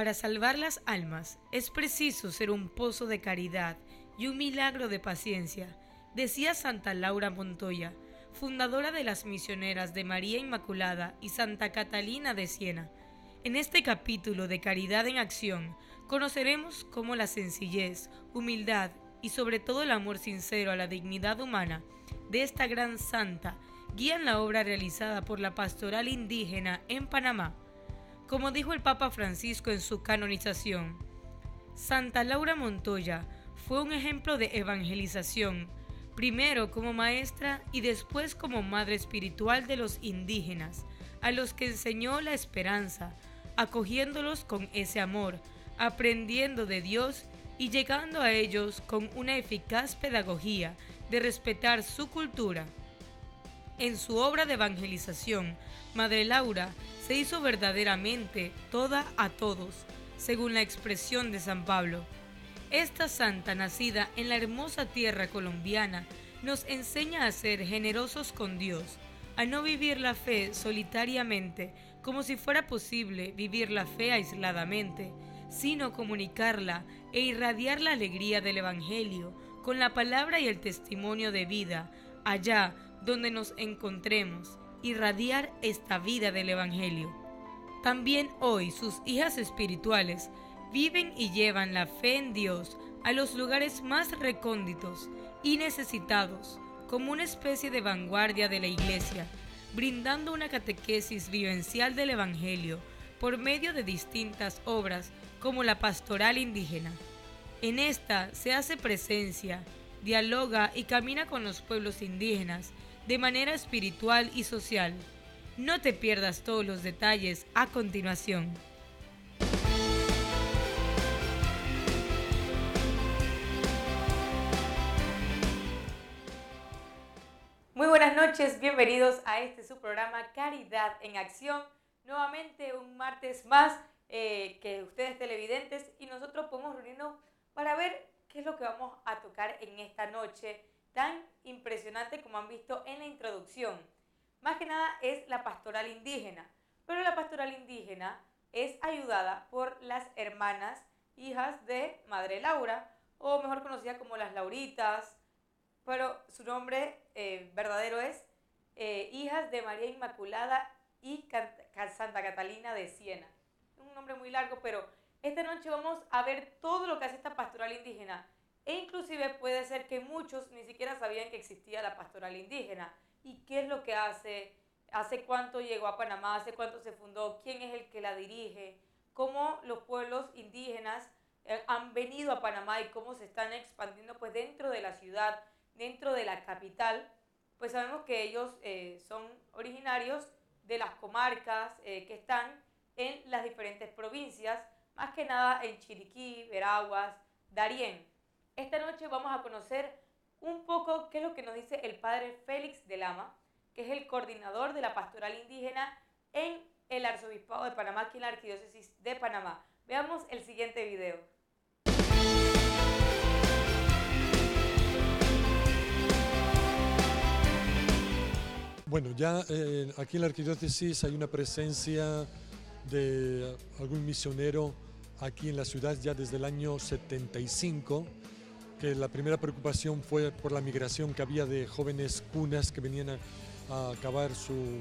Para salvar las almas es preciso ser un pozo de caridad y un milagro de paciencia, decía Santa Laura Montoya, fundadora de las misioneras de María Inmaculada y Santa Catalina de Siena. En este capítulo de Caridad en Acción, conoceremos cómo la sencillez, humildad y sobre todo el amor sincero a la dignidad humana de esta gran santa guían la obra realizada por la pastoral indígena en Panamá. Como dijo el Papa Francisco en su canonización, Santa Laura Montoya fue un ejemplo de evangelización, primero como maestra y después como madre espiritual de los indígenas, a los que enseñó la esperanza, acogiéndolos con ese amor, aprendiendo de Dios y llegando a ellos con una eficaz pedagogía de respetar su cultura. En su obra de evangelización, Madre Laura se hizo verdaderamente toda a todos, según la expresión de San Pablo. Esta santa, nacida en la hermosa tierra colombiana, nos enseña a ser generosos con Dios, a no vivir la fe solitariamente, como si fuera posible vivir la fe aisladamente, sino comunicarla e irradiar la alegría del Evangelio con la palabra y el testimonio de vida, allá donde nos encontremos, irradiar esta vida del Evangelio. También hoy sus hijas espirituales viven y llevan la fe en Dios a los lugares más recónditos y necesitados, como una especie de vanguardia de la Iglesia, brindando una catequesis vivencial del Evangelio por medio de distintas obras como la pastoral indígena. En esta se hace presencia, dialoga y camina con los pueblos indígenas de manera espiritual y social. No te pierdas todos los detalles a continuación. Muy buenas noches, bienvenidos a este su programa Caridad en Acción. Nuevamente un martes más que ustedes televidentes y nosotros podemos reunirnos para ver qué es lo que vamos a tocar en esta noche tan impresionante como han visto en la introducción. Más que nada es la pastoral indígena, pero la pastoral indígena es ayudada por las hermanas hijas de Madre Laura, o mejor conocida como las Lauritas, pero su nombre verdadero es Hijas de María Inmaculada y Santa Catalina de Siena. Es un nombre muy largo, pero esta noche vamos a ver todo lo que hace esta pastoral indígena. E inclusive puede ser que muchos ni siquiera sabían que existía la pastoral indígena. ¿Y qué es lo que hace? ¿Hace cuánto llegó a Panamá? ¿Hace cuánto se fundó? ¿Quién es el que la dirige? ¿Cómo los pueblos indígenas han venido a Panamá y cómo se están expandiendo pues dentro de la ciudad, dentro de la capital? Pues sabemos que ellos son originarios de las comarcas que están en las diferentes provincias, más que nada en Chiriquí, Veraguas, Darién. Esta noche vamos a conocer un poco qué es lo que nos dice el padre Félix de Lama, que es el coordinador de la pastoral indígena en el Arzobispado de Panamá, aquí en la Arquidiócesis de Panamá. Veamos el siguiente video. Bueno, ya aquí en la Arquidiócesis hay una presencia de algún misionero aquí en la ciudad ya desde el año 75, que la primera preocupación fue por la migración que había de jóvenes cunas que venían a acabar su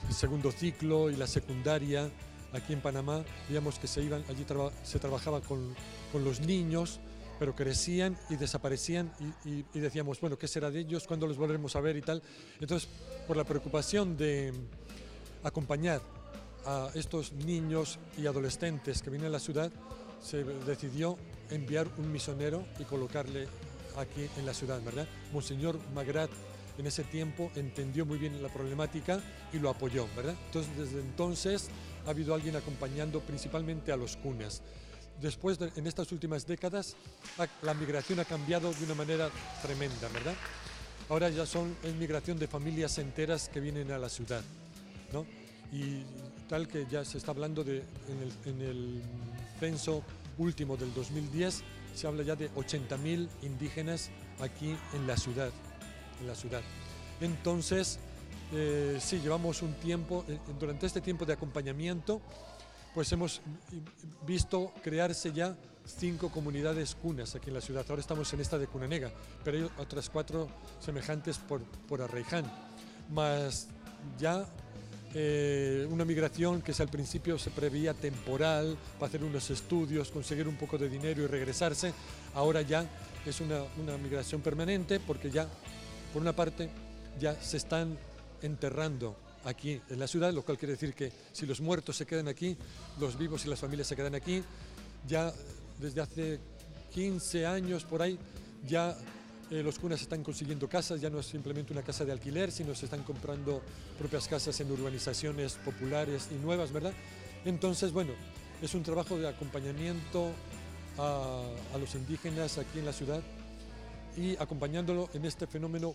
segundo ciclo y la secundaria aquí en Panamá. Veíamos que se iban, allí se trabajaba con los niños, pero crecían y desaparecían y decíamos, bueno, ¿qué será de ellos? ¿Cuándo los volveremos a ver y tal? Entonces, por la preocupación de acompañar a estos niños y adolescentes que vienen a la ciudad, se decidió enviar un misionero y colocarle aquí en la ciudad, ¿verdad? Monseñor Magrat en ese tiempo entendió muy bien la problemática y lo apoyó, ¿verdad? Entonces, desde entonces ha habido alguien acompañando principalmente a los cunas. Después, en estas últimas décadas, la migración ha cambiado de una manera tremenda, ¿verdad? Ahora ya es migración de familias enteras que vienen a la ciudad, ¿no? Y tal que ya se está hablando en el censo último del 2010, se habla ya de 80.000 indígenas aquí en la ciudad. Entonces, sí, llevamos un tiempo, durante este tiempo de acompañamiento, pues hemos visto crearse ya 5 comunidades cunas aquí en la ciudad. Ahora estamos en esta de Cunanega, pero hay otras 4 semejantes por Arraiján, más ya una migración que al principio se preveía temporal, para hacer unos estudios, conseguir un poco de dinero y regresarse. Ahora ya es una migración permanente, porque ya, por una parte, ya se están enterrando aquí en la ciudad, lo cual quiere decir que si los muertos se quedan aquí, los vivos y las familias se quedan aquí. Ya desde hace 15 años por ahí, ya los cunas están consiguiendo casas, ya no es simplemente una casa de alquiler, sino se están comprando propias casas en urbanizaciones populares y nuevas, ¿verdad? Entonces, bueno, es un trabajo de acompañamiento a los indígenas aquí en la ciudad y acompañándolo en este fenómeno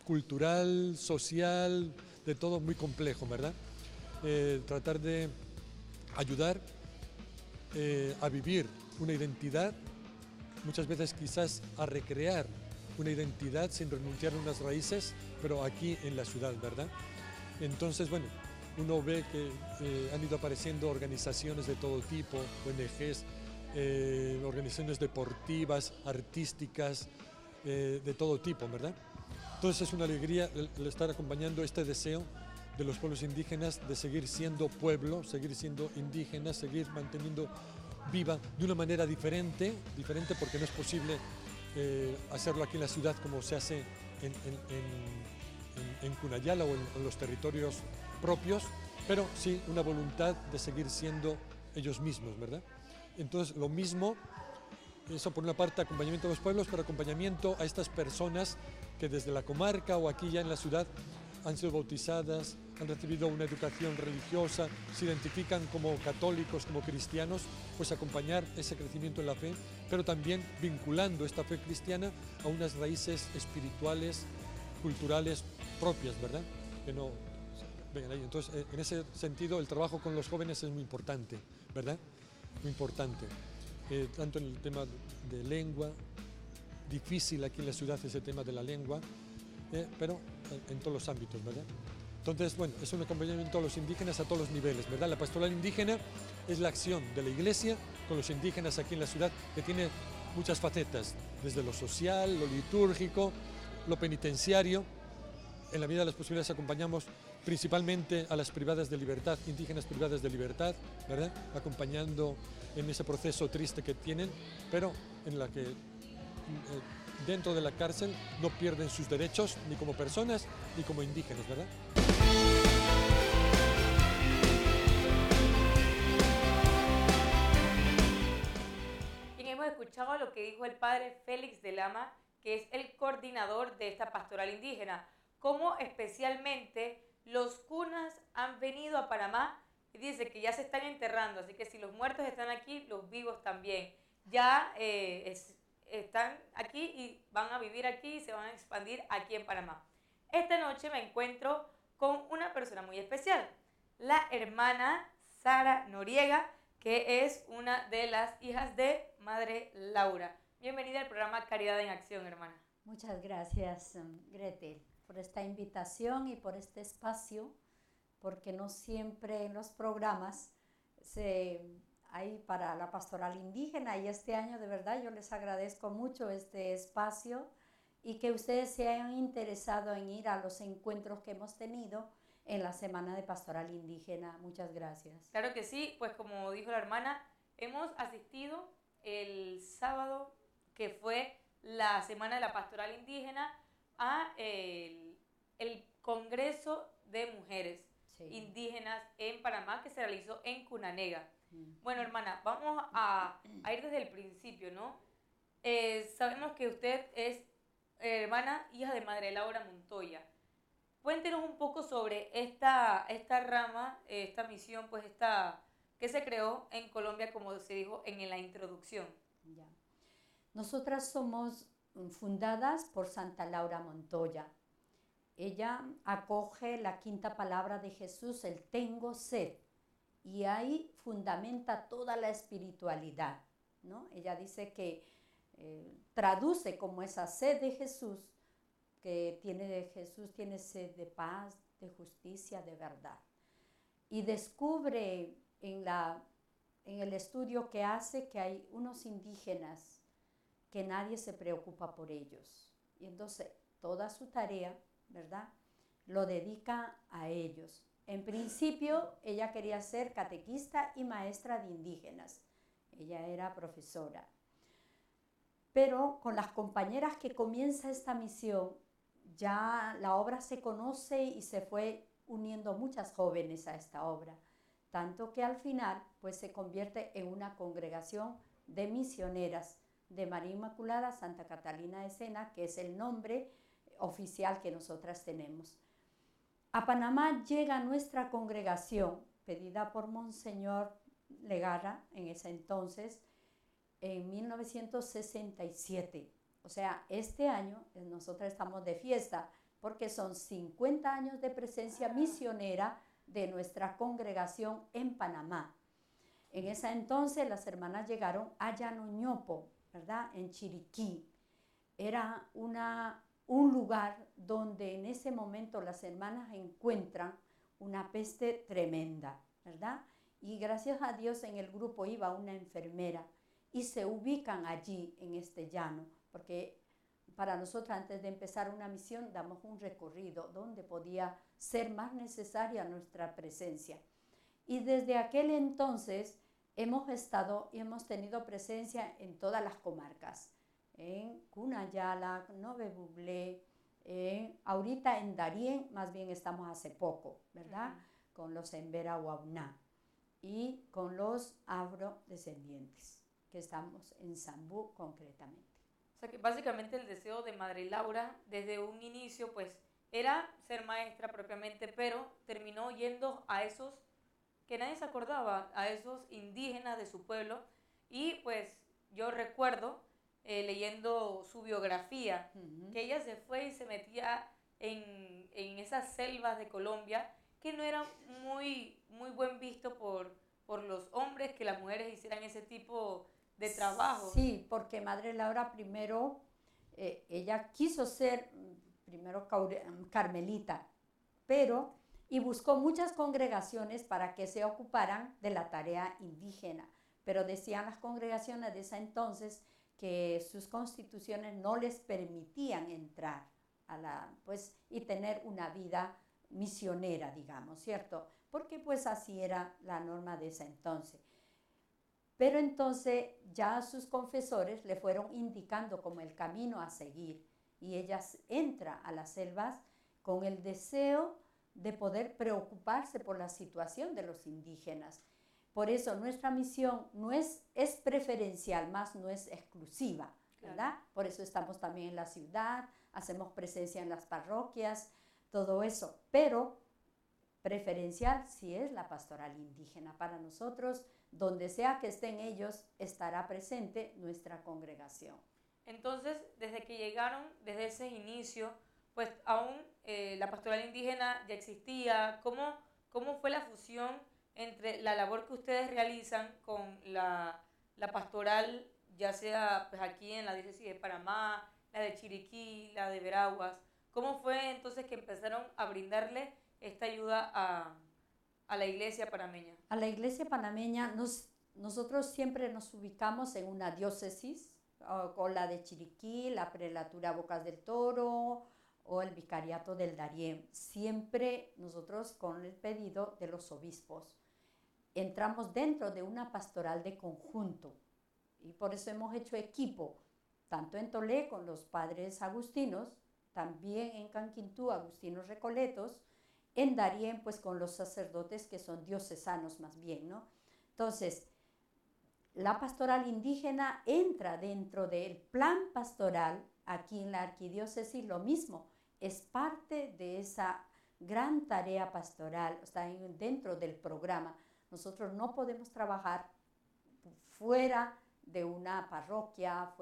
cultural, social, de todo muy complejo, ¿verdad? Tratar de ayudar a vivir una identidad, muchas veces quizás a recrear una identidad sin renunciar a unas raíces, pero aquí en la ciudad, ¿verdad? Entonces, bueno, uno ve que han ido apareciendo organizaciones de todo tipo, ONGs, organizaciones deportivas, artísticas, de todo tipo, ¿verdad? Entonces es una alegría el estar acompañando este deseo de los pueblos indígenas de seguir siendo pueblo, seguir siendo indígenas, seguir manteniendo viva de una manera diferente porque no es posible hacerlo aquí en la ciudad como se hace en Cunayala o en los territorios propios, pero sí una voluntad de seguir siendo ellos mismos, ¿verdad? Entonces lo mismo, eso por una parte acompañamiento a los pueblos, pero acompañamiento a estas personas que desde la comarca o aquí ya en la ciudad han sido bautizadas, han recibido una educación religiosa, se identifican como católicos, como cristianos, pues acompañar ese crecimiento en la fe, pero también vinculando esta fe cristiana a unas raíces espirituales, culturales propias, ¿verdad? Que no vengan ahí. Entonces, en ese sentido, el trabajo con los jóvenes es muy importante, ¿verdad? Muy importante. Tanto en el tema de lengua, difícil aquí en la ciudad ese tema de la lengua, pero en todos los ámbitos, ¿verdad? Entonces, bueno, es un acompañamiento a los indígenas a todos los niveles, ¿verdad? La pastoral indígena es la acción de la Iglesia con los indígenas aquí en la ciudad, que tiene muchas facetas, desde lo social, lo litúrgico, lo penitenciario. En la medida de las posibilidades acompañamos principalmente a las privadas de libertad, indígenas privadas de libertad, ¿verdad? Acompañando en ese proceso triste que tienen, pero en la que dentro de la cárcel no pierden sus derechos ni como personas ni como indígenas, ¿verdad? Bien, hemos escuchado lo que dijo el padre Félix de Lama, que es el coordinador de esta pastoral indígena, cómo especialmente los cunas han venido a Panamá y dice que ya se están enterrando, así que si los muertos están aquí, los vivos también. Ya están aquí y van a vivir aquí y se van a expandir aquí en Panamá. Esta noche me encuentro con una persona muy especial, la hermana Sara Noriega, que es una de las hijas de Madre Laura. Bienvenida al programa Caridad en Acción, hermana. Muchas gracias, Gretel, por esta invitación y por este espacio, porque no siempre en los programas hay para la pastoral indígena, y este año de verdad yo les agradezco mucho este espacio y que ustedes se hayan interesado en ir a los encuentros que hemos tenido en la Semana de Pastoral Indígena. Muchas gracias. Claro que sí, pues como dijo la hermana, hemos asistido el sábado, que fue la Semana de la Pastoral Indígena, a el Congreso de Mujeres Indígenas en Panamá, que se realizó en Cunanega. Bueno, hermana, vamos a ir desde el principio, ¿no? Sabemos que usted es hermana, hija de Madre Laura Montoya. Cuéntenos un poco sobre esta rama, esta misión, pues que se creó en Colombia, como se dijo en la introducción. Ya. Nosotras somos fundadas por Santa Laura Montoya. Ella acoge la quinta palabra de Jesús, el tengo sed, y ahí fundamenta toda la espiritualidad, ¿no? Ella dice que traduce como esa sed de Jesús, Jesús tiene sed de paz, de justicia, de verdad. Y descubre en el estudio que hace que hay unos indígenas que nadie se preocupa por ellos. Y entonces toda su tarea, ¿verdad?, lo dedica a ellos. En principio, ella quería ser catequista y maestra de indígenas. Ella era profesora. Pero con las compañeras que comienza esta misión, ya la obra se conoce y se fue uniendo muchas jóvenes a esta obra. Tanto que al final pues, se convierte en una congregación de misioneras de María Inmaculada Santa Catalina de Sena, que es el nombre oficial que nosotras tenemos. A Panamá llega nuestra congregación, pedida por Monseñor Legarra en ese entonces, en 1967. O sea, este año nosotros estamos de fiesta porque son 50 años de presencia misionera de nuestra congregación en Panamá. En ese entonces las hermanas llegaron a Llanoñopo, ¿verdad?, en Chiriquí. Era un lugar donde en ese momento las hermanas encuentran una peste tremenda, ¿verdad? Y gracias a Dios en el grupo iba una enfermera y se ubican allí en este llano, porque para nosotros antes de empezar una misión damos un recorrido donde podía ser más necesaria nuestra presencia. Y desde aquel entonces hemos estado y hemos tenido presencia en todas las comarcas, en Cunayala, Nove Buglé, ahorita en Darién, más bien estamos hace poco, ¿verdad? Con los Embera Huauná y con los afrodescendientes, que estamos en Zambú concretamente. O sea que básicamente el deseo de Madre Laura desde un inicio pues era ser maestra propiamente, pero terminó yendo a esos que nadie se acordaba, a esos indígenas de su pueblo. Y pues yo recuerdo leyendo su biografía, que ella se fue y se metía en esas selvas de Colombia, que no era muy buen visto por los hombres que las mujeres hicieran ese tipo de trabajo. Sí, porque Madre Laura primero, ella quiso ser primero carmelita, pero y buscó muchas congregaciones para que se ocuparan de la tarea indígena, pero decían las congregaciones de ese entonces que sus constituciones no les permitían entrar y tener una vida misionera, digamos, ¿cierto? Porque pues así era la norma de ese entonces. Pero entonces ya sus confesores le fueron indicando como el camino a seguir y ella entra a las selvas con el deseo de poder preocuparse por la situación de los indígenas. Por eso nuestra misión no es preferencial, más no es exclusiva, ¿verdad? Claro. Por eso estamos también en la ciudad, hacemos presencia en las parroquias, todo eso, pero preferencial sí es la pastoral indígena. Para nosotros, donde sea que estén ellos, estará presente nuestra congregación. Entonces, desde que llegaron, desde ese inicio, pues aún la pastoral indígena ya existía. ¿Cómo fue la fusión entre la labor que ustedes realizan con la pastoral, ya sea pues, aquí en la diócesis de Panamá, la de Chiriquí, la de Veraguas? ¿Cómo fue entonces que empezaron a brindarle esta ayuda a la iglesia panameña? A la iglesia panameña nosotros siempre nos ubicamos en una diócesis, con la de Chiriquí, la prelatura Bocas del Toro o el vicariato del Darién. Siempre nosotros con el pedido de los obispos entramos dentro de una pastoral de conjunto y por eso hemos hecho equipo, tanto en Tolé con los padres agustinos, también en Canquintú, agustinos recoletos, en Darién pues con los sacerdotes que son diocesanos más bien, ¿no? Entonces, la pastoral indígena entra dentro del plan pastoral, aquí en la arquidiócesis lo mismo, es parte de esa gran tarea pastoral, está dentro del programa. Nosotros no podemos trabajar fuera de una parroquia,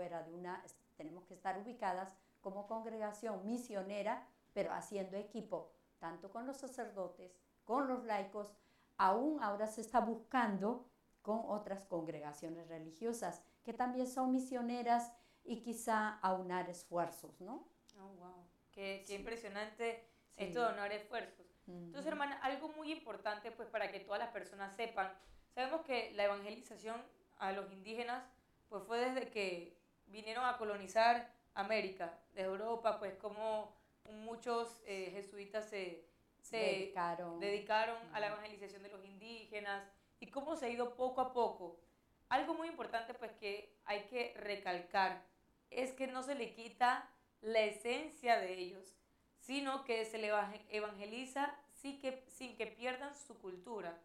tenemos que estar ubicadas como congregación misionera, pero haciendo equipo, tanto con los sacerdotes, con los laicos, aún ahora se está buscando con otras congregaciones religiosas que también son misioneras y quizá aunar esfuerzos, ¿no? Oh, wow. Qué impresionante esto de aunar esfuerzos. Entonces, hermana, algo muy importante pues para que todas las personas sepan, Sabemos que la evangelización a los indígenas pues fue desde que vinieron a colonizar América, de Europa, pues como muchos jesuitas se dedicaron a la evangelización de los indígenas y cómo se ha ido poco a poco. Algo muy importante pues que hay que recalcar es que no se le quita la esencia de ellos, sino que se le evangeliza sin que pierdan su cultura.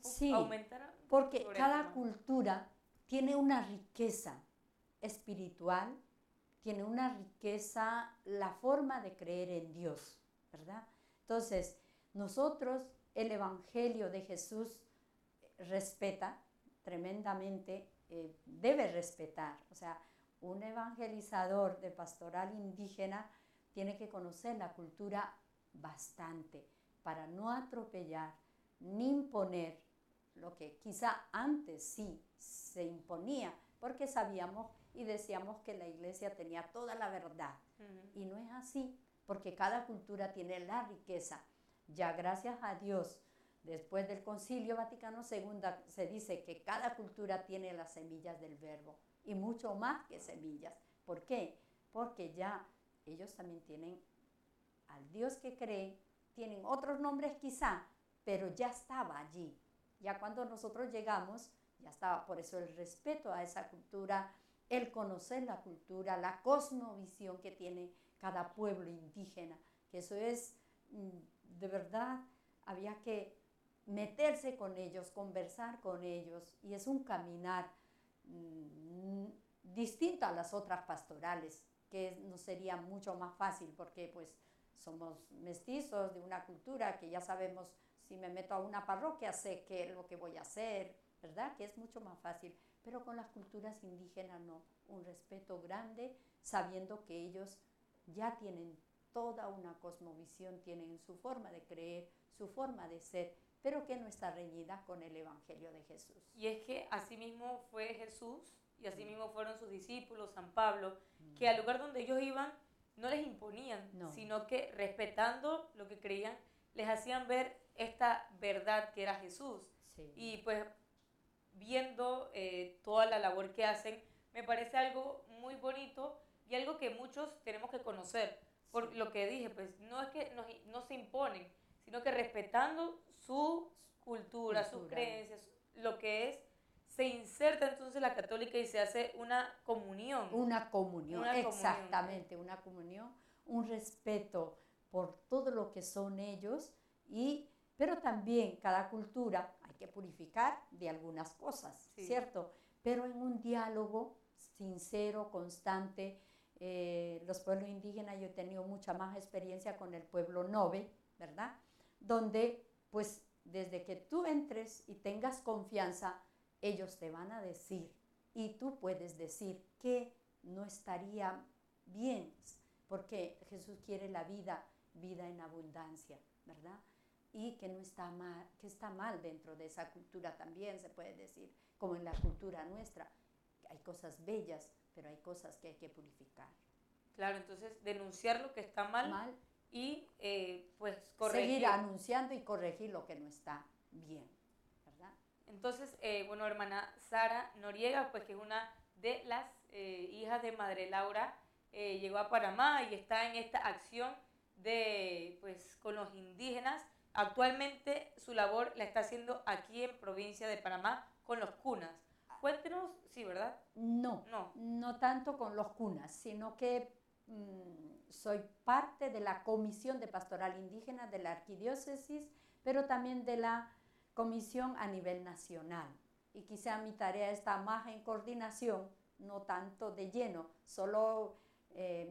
Sí, porque cada cultura tiene una riqueza espiritual, tiene una riqueza, la forma de creer en Dios, ¿verdad? Entonces, nosotros, el Evangelio de Jesús respeta tremendamente, debe respetar, o sea, un evangelizador de pastoral indígena tiene que conocer la cultura bastante para no atropellar ni imponer lo que quizá antes sí se imponía, porque sabíamos y decíamos que la iglesia tenía toda la verdad. Y no es así, porque cada cultura tiene la riqueza. Ya gracias a Dios, después del Concilio Vaticano II, se dice que cada cultura tiene las semillas del verbo, y mucho más que semillas. ¿Por qué? Porque ya ellos también tienen al Dios que creen, tienen otros nombres quizá, pero ya estaba allí. Ya cuando nosotros llegamos, ya estaba. Por eso el respeto a esa cultura, el conocer la cultura, la cosmovisión que tiene cada pueblo indígena, que eso es, de verdad, había que meterse con ellos, conversar con ellos, y es un caminar distinto a las otras pastorales, que nos sería mucho más fácil, porque pues somos mestizos de una cultura que ya sabemos, si me meto a una parroquia sé qué es lo que voy a hacer, ¿verdad? Que es mucho más fácil. Pero con las culturas indígenas no, un respeto grande, sabiendo que ellos ya tienen toda una cosmovisión, tienen su forma de creer, su forma de ser, pero que no está reñida con el Evangelio de Jesús. Y es que así mismo fue Jesús, y así mismo fueron sus discípulos, San Pablo, que al lugar donde ellos iban no les imponían, sino que respetando lo que creían, les hacían ver esta verdad que era Jesús. Sí. Y pues viendo toda la labor que hacen, me parece algo muy bonito y algo que muchos tenemos que conocer. Por lo que dije, pues no es que no se imponen, sino que respetando su cultura, sus creencias, lo que es, se inserta entonces la católica y se hace una comunión. Una comunión, exactamente, una comunión, un respeto por todo lo que son ellos, pero también cada cultura hay que purificar de algunas cosas, sí, ¿cierto? Pero en un diálogo sincero, constante. Los pueblos indígenas, yo he tenido mucha más experiencia con el pueblo Nobe, ¿verdad? Donde pues desde que tú entres y tengas confianza, ellos te van a decir, y tú puedes decir que no estaría bien, porque Jesús quiere la vida en abundancia, ¿verdad? Y que no está mal, que está mal dentro de esa cultura también, se puede decir, como en la cultura nuestra. Hay cosas bellas, pero hay cosas que hay que purificar. Claro, entonces denunciar lo que está mal y pues corregir. Seguir anunciando y corregir lo que no está bien, ¿verdad? Entonces, bueno, hermana Sara Noriega, pues que es una de las hijas de Madre Laura, llegó a Panamá y está en esta acción de, pues, con los indígenas. Actualmente su labor la está haciendo aquí en provincia de Panamá con los cunas. Cuéntenos, sí, ¿verdad? No tanto con los cunas, sino que soy parte de la Comisión de Pastoral Indígena de la Arquidiócesis, pero también de la comisión a nivel nacional. Y quizá mi tarea está más en coordinación, no tanto de lleno, solo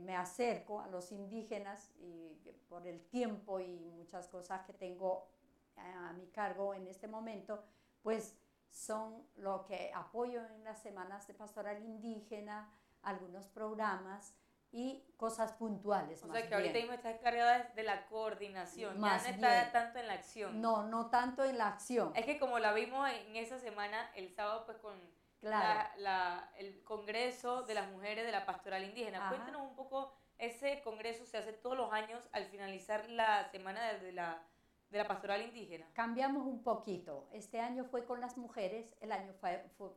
me acerco a los indígenas y por el tiempo y muchas cosas que tengo a mi cargo en este momento, pues son lo que apoyo en las semanas de pastoral indígena, algunos programas y cosas puntuales. O sea que ahorita mismo está encargada de la coordinación, ya no está tanto en la acción. No tanto en la acción. Es que como la vimos en esa semana, el sábado, pues con el Congreso de las Mujeres de la Pastoral Indígena. Ajá. Cuéntanos un poco, ese congreso se hace todos los años al finalizar la semana de de la pastoral indígena. Cambiamos un poquito. Este año fue con las mujeres, el año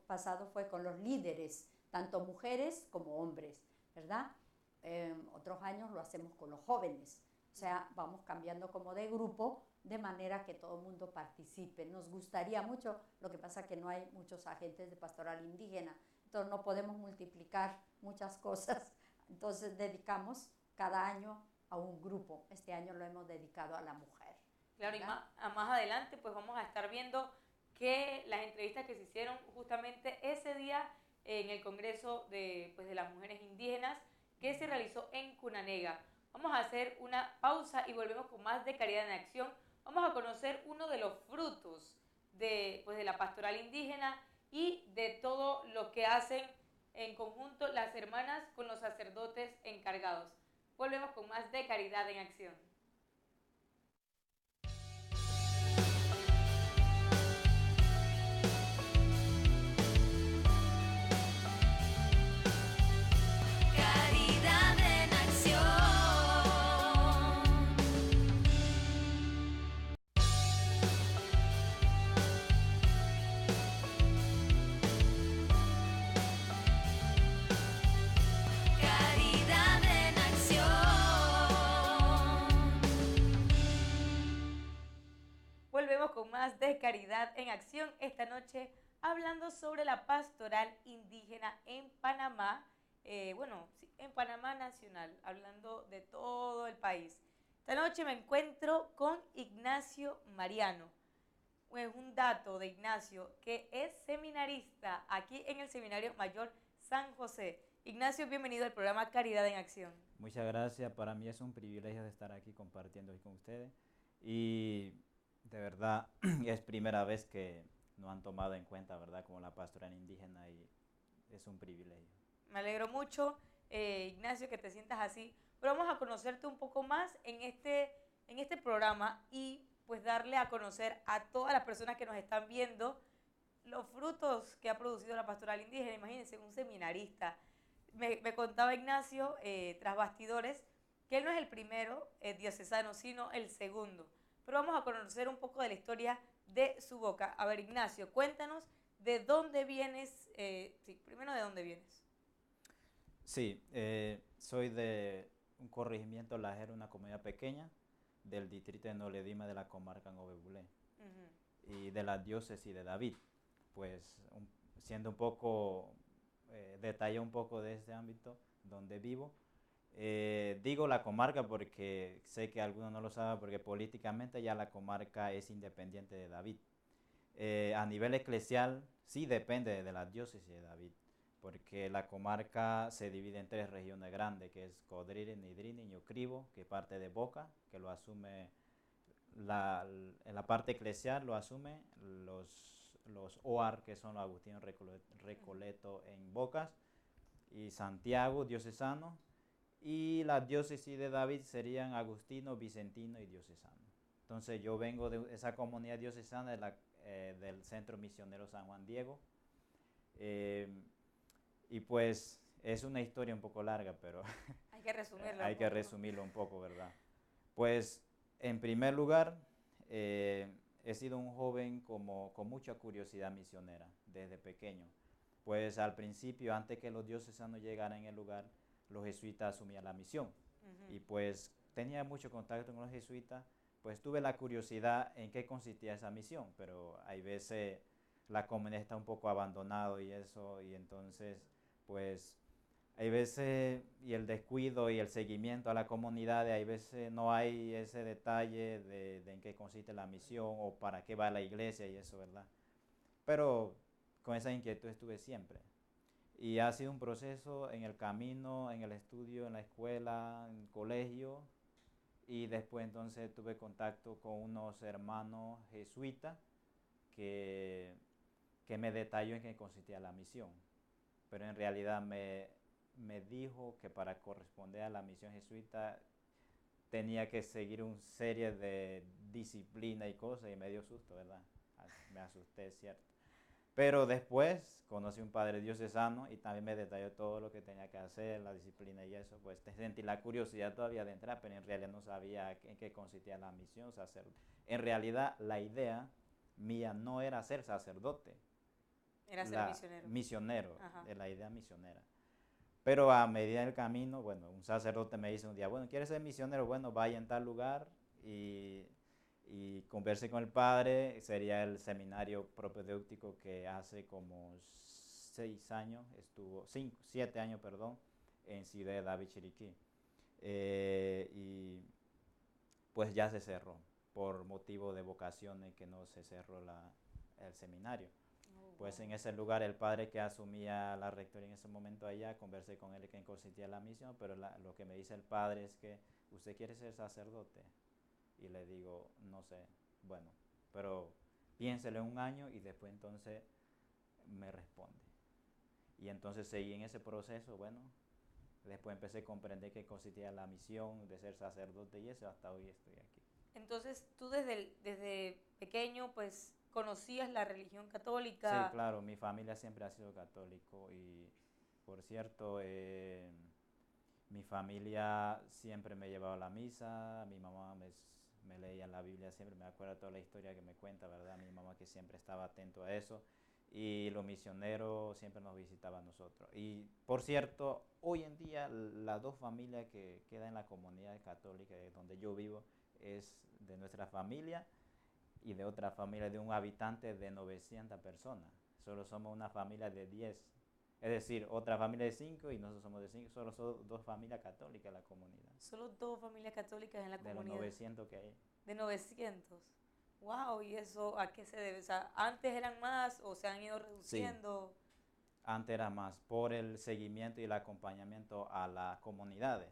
pasado fue con los líderes, tanto mujeres como hombres, ¿verdad? Otros años lo hacemos con los jóvenes. O sea, vamos cambiando como de grupo de manera que todo el mundo participe. Nos gustaría mucho, lo que pasa que no hay muchos agentes de pastoral indígena, entonces no podemos multiplicar muchas cosas. Entonces dedicamos cada año a un grupo. Este año lo hemos dedicado a la mujer. Claro, y más adelante pues vamos a estar viendo que las entrevistas que se hicieron justamente ese día en el Congreso de las Mujeres Indígenas que se realizó en Cunanega. Vamos a hacer una pausa y volvemos con más de Caridad en Acción. Vamos a conocer uno de los frutos de la pastoral indígena y de todo lo que hacen en conjunto las hermanas con los sacerdotes encargados. Volvemos con más de Caridad en Acción. Volvemos con más de Caridad en Acción esta noche hablando sobre la pastoral indígena en Panamá, en Panamá Nacional, hablando de todo el país. Esta noche me encuentro con Ignacio Mariano. Pues un dato de Ignacio, que es seminarista aquí en el Seminario Mayor San José. Ignacio, bienvenido al programa Caridad en Acción. Muchas gracias, para mí es un privilegio de estar aquí compartiendo hoy con ustedes y de verdad es primera vez que nos han tomado en cuenta, ¿verdad?, como la pastoral indígena y es un privilegio. Me alegro mucho, Ignacio, que te sientas así, pero vamos a conocerte un poco más en este programa y pues darle a conocer a todas las personas que nos están viendo los frutos que ha producido la pastoral indígena. Imagínense, un seminarista. Me contaba Ignacio, tras bastidores, que él no es el primero diocesano, sino el segundo. Pero vamos a conocer un poco de la historia de su boca. A ver, Ignacio, cuéntanos de dónde vienes. Primero, ¿de dónde vienes? Sí, soy de un corregimiento Lajero, una comunidad pequeña del distrito de Noledima de la comarca Ngovebulé y de la diócesis de David. Pues siendo un poco, detalle un poco de este ámbito donde vivo. Digo la comarca porque sé que algunos no lo saben, porque políticamente ya la comarca es independiente de David. A nivel eclesial sí depende de la diócesis de David, porque la comarca se divide en 3 regiones grandes, que es Codriri, Nidrini y Ñucribo, que parte de Boca, que lo asume, en la parte eclesial lo asume los OAR, que son los agustinos Recoleto en Bocas, y Santiago, diocesano, y la diócesis de David serían Agustino, Vicentino y diocesano. Entonces yo vengo de esa comunidad diocesana del Centro Misionero San Juan Diego, y pues es una historia un poco larga, pero hay que resumirlo. Hay que resumirlo un poco, ¿verdad? Pues en primer lugar, he sido un joven con mucha curiosidad misionera desde pequeño. Pues al principio, antes que los diocesanos llegaran en el lugar, los jesuitas asumían la misión. Y pues tenía mucho contacto con los jesuitas, pues tuve la curiosidad en qué consistía esa misión, pero hay veces la comunidad está un poco abandonada y eso, y entonces pues hay veces, y el descuido y el seguimiento a la comunidad, hay veces no hay ese detalle de en qué consiste la misión o para qué va la iglesia y eso, ¿verdad? Pero con esa inquietud estuve siempre. Y ha sido un proceso en el camino, en el estudio, en la escuela, en el colegio. Y después entonces tuve contacto con unos hermanos jesuitas que me detalló en qué consistía la misión. Pero en realidad me dijo que para corresponder a la misión jesuita tenía que seguir una serie de disciplina y cosas y me dio susto, ¿verdad? Me asusté, ¿cierto? Pero después conocí un padre diocesano y también me detalló todo lo que tenía que hacer, la disciplina y eso. Pues sentí la curiosidad todavía de entrar, pero en realidad no sabía en qué consistía la misión sacerdote. En realidad la idea mía no era ser sacerdote, Era ser misionero. misionero, Ajá. de la idea misionera. Pero a medida del camino, bueno, un sacerdote me dice un día, bueno, ¿quieres ser misionero? Bueno, vaya en tal lugar y converse con el padre. Sería el seminario propedéutico que hace como 7 años, perdón, en Ciudad de David, Chiriquí. Y pues ya se cerró por motivo de vocaciones, que no se cerró el seminario. Pues en ese lugar el padre que asumía la rectoría en ese momento allá, conversé con él que consistía la misión, pero lo que me dice el padre es que usted quiere ser sacerdote. Y le digo, no sé, bueno, pero piénselo un año y después entonces me responde. Y entonces seguí en ese proceso, bueno, después empecé a comprender que consistía la misión de ser sacerdote y eso, hasta hoy estoy aquí. Entonces, tú desde pequeño, pues, conocías la religión católica. Sí, claro, mi familia siempre ha sido católico y, por cierto, mi familia siempre me llevaba a la misa, mi mamá me leía la Biblia siempre, me acuerdo toda la historia que me cuenta, ¿verdad? Mi mamá que siempre estaba atento a eso y los misioneros siempre nos visitaban a nosotros. Y, por cierto, hoy en día las dos familias que quedan en la comunidad católica donde yo vivo es de nuestra familia y de otra familia de un habitante de 900 personas. Solo somos una familia de 10. Es decir, otra familia de 5 y nosotros somos de 5. Solo son 2 familias católicas en la comunidad. Solo 2 familias católicas en la De comunidad. los 900 que hay. De 900. Wow, ¿y eso a qué se debe? O sea, ¿antes eran más o se han ido reduciendo? Sí. Antes era más por el seguimiento y el acompañamiento a las comunidades.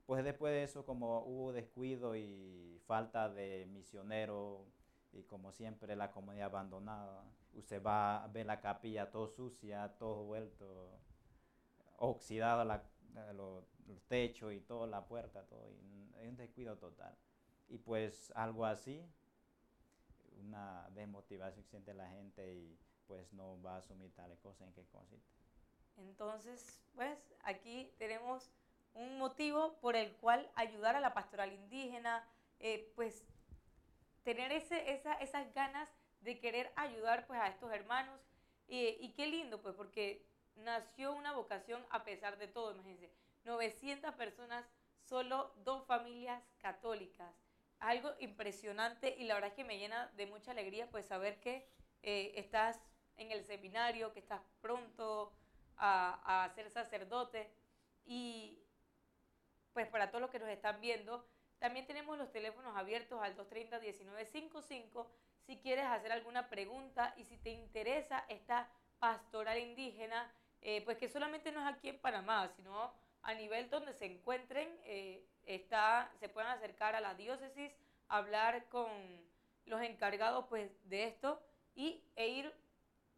Pues después de eso, como hubo descuido y falta de misioneros, y como siempre la comunidad abandonada, usted va a ver la capilla todo sucia, todo vuelto, oxidado los techos y toda la puerta, todo, y hay un descuido total. Y pues algo así, una desmotivación que siente la gente y pues no va a asumir tales cosas en qué consiste. Entonces, pues aquí tenemos un motivo por el cual ayudar a la pastoral indígena, pues tener esas ganas de querer ayudar pues a estos hermanos y qué lindo pues porque nació una vocación a pesar de todo, imagínense, 900 personas, solo 2 familias católicas, algo impresionante y la verdad es que me llena de mucha alegría pues saber que estás en el seminario, que estás pronto a ser sacerdote y pues para todos los que nos están viendo, también tenemos los teléfonos abiertos al 230-1955 si quieres hacer alguna pregunta y si te interesa esta pastoral indígena, pues que solamente no es aquí en Panamá, sino a nivel donde se encuentren, se pueden acercar a la diócesis, hablar con los encargados pues, de esto ir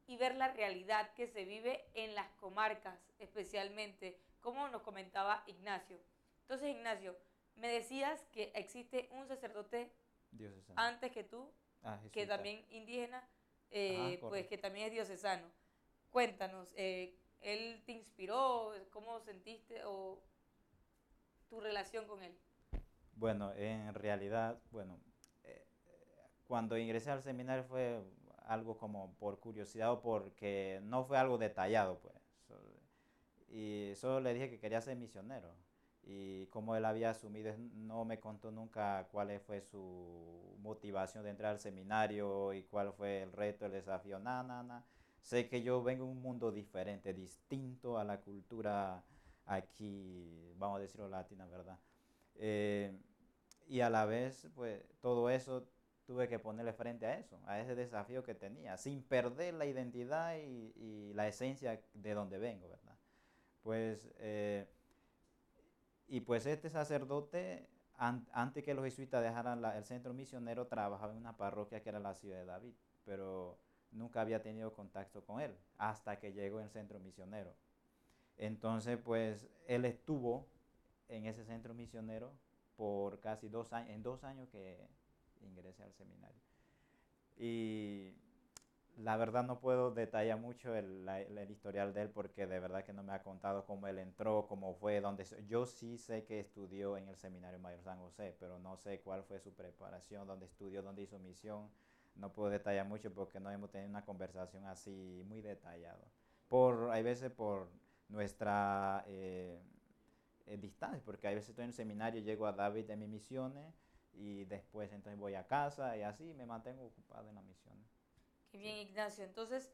y ver la realidad que se vive en las comarcas, especialmente, como nos comentaba Ignacio. Entonces, Ignacio, me decías que existe un sacerdote Diocesano. antes que tú, que también indígena, pues que también es diocesano. Cuéntanos, ¿él te inspiró? ¿Cómo sentiste o tu relación con él? Bueno, en realidad, cuando ingresé al seminario fue algo como por curiosidad o porque no fue algo detallado, pues. Y solo le dije que quería ser misionero. Y como él había asumido, no me contó nunca cuál fue su motivación de entrar al seminario y cuál fue el reto, el desafío, nada. Sé que yo vengo de un mundo diferente, distinto a la cultura aquí, vamos a decirlo latina, ¿verdad? Y a la vez, pues todo eso tuve que ponerle frente a eso, a ese desafío que tenía, sin perder la identidad y la esencia de donde vengo, ¿verdad? Pues, y pues este sacerdote, antes que los jesuitas dejaran el centro misionero, trabajaba en una parroquia que era la Ciudad de David, pero nunca había tenido contacto con él, hasta que llegó en el centro misionero. Entonces, pues, él estuvo en ese centro misionero por casi 2 años, en 2 años que ingresé al seminario. Y la verdad no puedo detallar mucho el historial de él porque de verdad que no me ha contado cómo él entró, cómo fue, yo sí sé que estudió en el Seminario Mayor San José, pero no sé cuál fue su preparación, dónde estudió, dónde hizo misión. No puedo detallar mucho porque no hemos tenido una conversación así muy detallada. Hay veces por nuestra distancia, porque hay veces estoy en el seminario, llego a David de mis misiones y después entonces voy a casa y así me mantengo ocupado en las misiones. Qué bien, Ignacio. Entonces,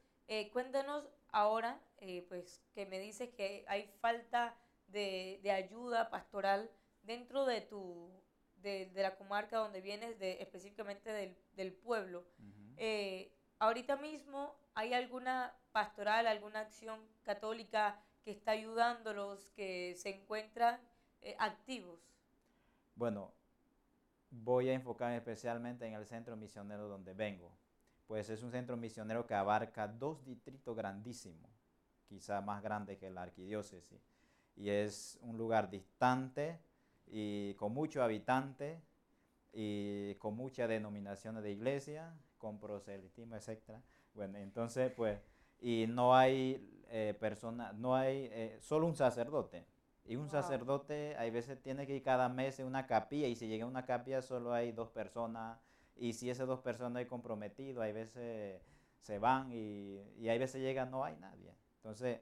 cuéntanos ahora, pues que me dices que hay falta de ayuda pastoral dentro de la comarca donde vienes, específicamente del pueblo. Uh-huh. Ahorita mismo, ¿hay alguna pastoral, alguna acción católica que está ayudándolos, que se encuentran activos? Bueno, voy a enfocarme especialmente en el centro misionero donde vengo. Pues es un centro misionero que abarca 2 distritos grandísimos, quizá más grande que la arquidiócesis. Y es un lugar distante y con muchos habitantes y con muchas denominaciones de iglesia, con proselitismo, etc. Bueno, entonces pues, y no hay solo un sacerdote. Y un sacerdote a veces tiene que ir cada mes a una capilla y si llega a una capilla solo hay 2 personas y si esas 2 personas hay comprometido, hay veces se van y hay veces llega no hay nadie. Entonces,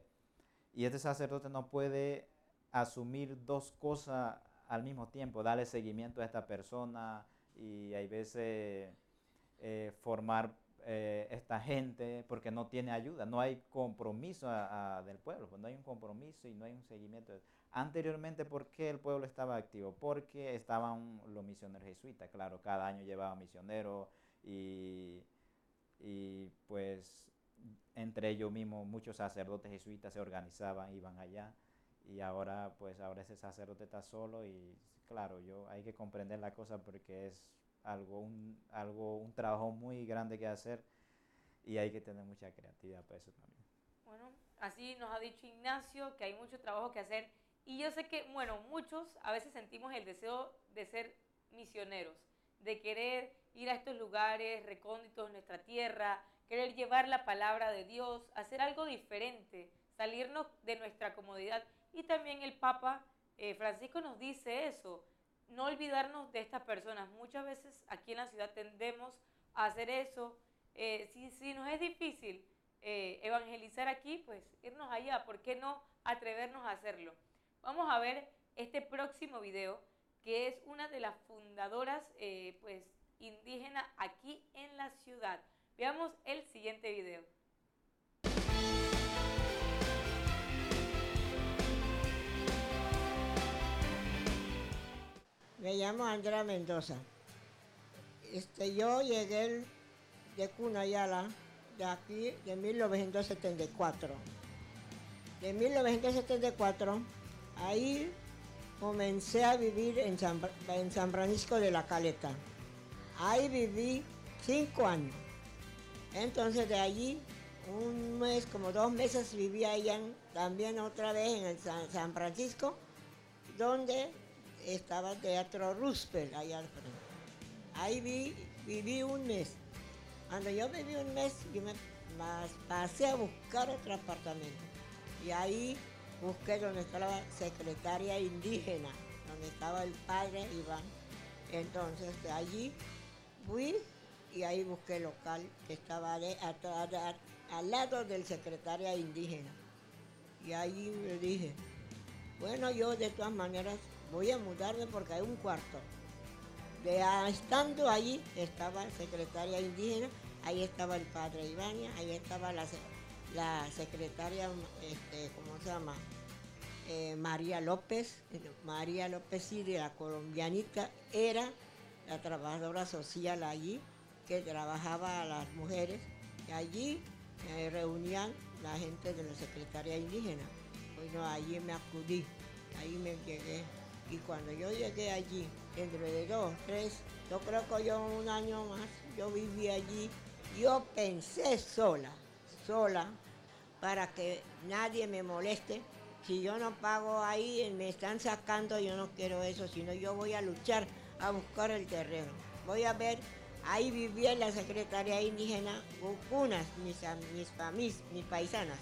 y este sacerdote no puede asumir 2 cosas al mismo tiempo, darle seguimiento a esta persona y hay veces formar esta gente porque no tiene ayuda, no hay compromiso del pueblo, pues no hay un compromiso y no hay un seguimiento. Anteriormente, ¿por qué el pueblo estaba activo? Porque estaban los misioneros jesuitas, claro, cada año llevaban misioneros y pues entre ellos mismos muchos sacerdotes jesuitas se organizaban, iban allá y ahora ese sacerdote está solo y claro, hay que comprender la cosa porque es un trabajo muy grande que hacer y hay que tener mucha creatividad para eso también. Bueno, así nos ha dicho Ignacio que hay mucho trabajo que hacer y yo sé que, bueno, muchos a veces sentimos el deseo de ser misioneros, de querer ir a estos lugares recónditos de nuestra tierra, querer llevar la palabra de Dios, hacer algo diferente, salirnos de nuestra comodidad. Y también el Papa Francisco nos dice eso, no olvidarnos de estas personas. Muchas veces aquí en la ciudad tendemos a hacer eso. Si nos es difícil evangelizar aquí, pues irnos allá. ¿Por qué no atrevernos a hacerlo? Vamos a ver este próximo video, que es una de las fundadoras pues indígenas aquí en la ciudad. Veamos el siguiente video. Me llamo Andrea Mendoza. Yo llegué de Cunayala, de aquí, de 1974. De 1974, ahí comencé a vivir en San Francisco de la Caleta. Ahí viví 5 años. Entonces de allí, un mes, como 2 meses viví allá también otra vez en el San Francisco, donde estaba el Teatro Roosevelt allá al frente. Ahí viví un mes. Cuando yo viví un mes, yo me pasé a buscar otro apartamento. Y ahí busqué donde estaba la secretaria indígena, donde estaba el padre Iván. Entonces de allí fui y ahí busqué el local que estaba al lado del secretaria indígena. Y ahí le dije, bueno, yo de todas maneras voy a mudarme porque hay un cuarto. Estando allí estaba la secretaria indígena, ahí estaba el padre Ibáñez, ahí estaba la secretaria, ¿cómo se llama? María López sí, de la colombianita, era la trabajadora social allí, que trabajaba a las mujeres, y allí reunían la gente de la secretaria indígena. Bueno, allí me acudí, ahí me llegué. Y cuando yo llegué allí, dentro de 2, 3, yo creo que yo un año más, yo viví allí, yo pensé sola, para que nadie me moleste. Si yo no pago ahí, me están sacando, yo no quiero eso, sino yo voy a luchar a buscar el terreno. Voy a ver Ahí vivía en la Secretaría Indígena unas mis paisanas.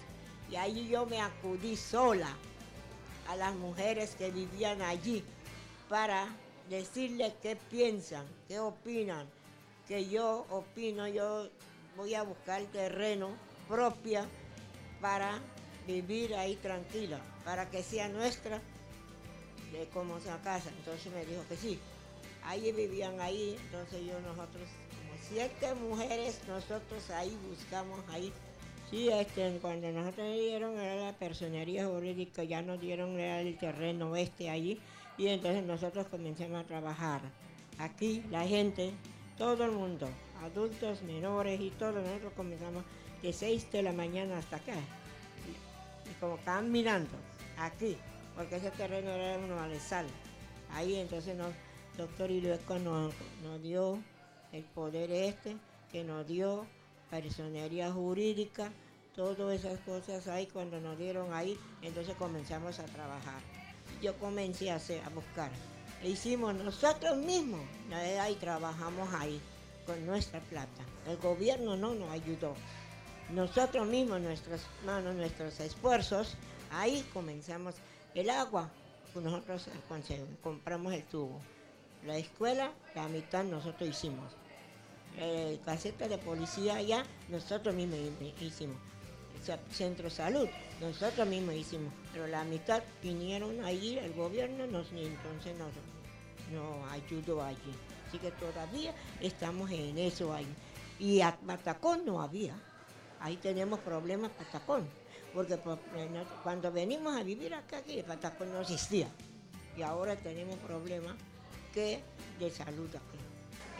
Y ahí yo me acudí sola a las mujeres que vivían allí para decirles qué piensan, qué opinan, que yo opino, yo voy a buscar terreno propia para vivir ahí tranquila, para que sea nuestra como sea casa. Entonces me dijo que sí. Ahí vivían ahí, entonces nosotros, como 7 mujeres, nosotros ahí buscamos ahí. Sí, cuando nosotros dieron era la personería jurídica, ya nos dieron era el terreno allí, y entonces nosotros comenzamos a trabajar. Aquí la gente, todo el mundo, adultos, menores y todos, nosotros comenzamos de 6 de la mañana hasta acá. Y como caminando, aquí, porque ese terreno era un malezal. Ahí entonces doctor Ilueco nos dio el poder que nos dio personería jurídica, todas esas cosas ahí, cuando nos dieron ahí, entonces comenzamos a trabajar. Yo comencé a buscar. E hicimos nosotros mismos, ahí trabajamos ahí, con nuestra plata. El gobierno no nos ayudó. Nosotros mismos, nuestras manos, nuestros esfuerzos, ahí comenzamos. El agua, nosotros compramos el tubo. La escuela, la mitad nosotros hicimos. Caseta de policía allá, nosotros mismos hicimos. Centro de salud, nosotros mismos hicimos. Pero la mitad vinieron allí, el gobierno entonces nos ayudó allí. Así que todavía estamos en eso ahí. Y a Patacón no había. Ahí tenemos problemas Patacón. Porque cuando venimos a vivir aquí, Patacón no existía. Y ahora tenemos problemas de salud aquí.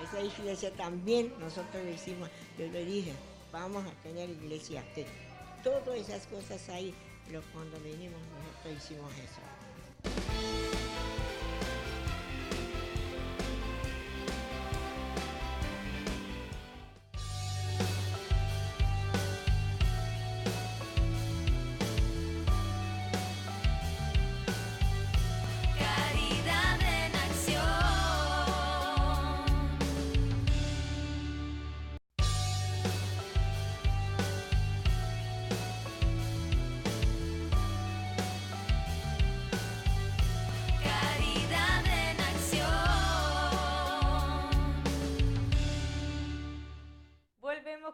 Esa iglesia también nosotros le hicimos, yo le dije, vamos a tener iglesia aquí. Todas esas cosas ahí, pero cuando venimos nosotros hicimos eso.